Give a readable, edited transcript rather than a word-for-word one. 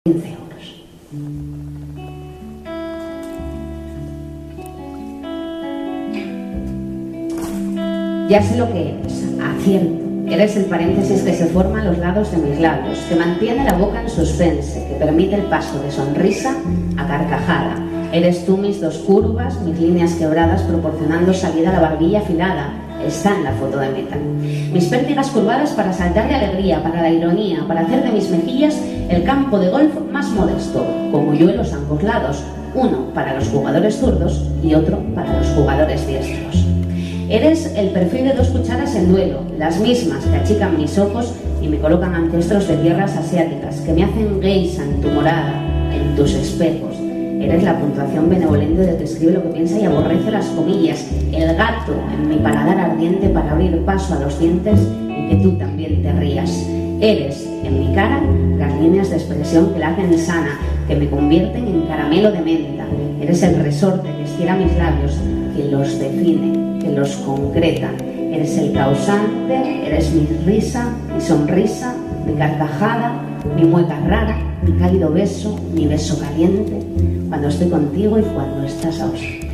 15 euros. Ya sé lo que eres, acierto. Eres el paréntesis que se forma a los lados de mis labios, que mantiene la boca en suspense, que permite el paso de sonrisa a carcajada. Eres tú mis dos curvas, mis líneas quebradas proporcionando salida a la barbilla afilada. Está en la foto de meta. Mis pértigas curvadas para saltar de alegría, para la ironía, para hacer de mis mejillas el campo de golf más modesto, con hoyuelos a ambos lados, uno para los jugadores zurdos y otro para los jugadores diestros. Eres el perfil de dos cucharas en duelo, las mismas que achican mis ojos y me colocan ancestros de tierras asiáticas, que me hacen geisha en tu morada, en tus espejos. Eres la puntuación benevolente de que escribe lo que piensa y aborrece las comillas, el gato en mi paladar ardiente para abrir paso a los dientes y que tú también te rías. Eres, en mi cara, las líneas de expresión que la hacen sana, que me convierten en caramelo de menta. Eres el resorte que estira mis labios, que los define, que los concreta. Eres el causante, eres mi risa, mi sonrisa, mi carcajada, mi mueca rara, mi cálido beso, mi beso caliente, cuando estoy contigo y cuando estás ausente.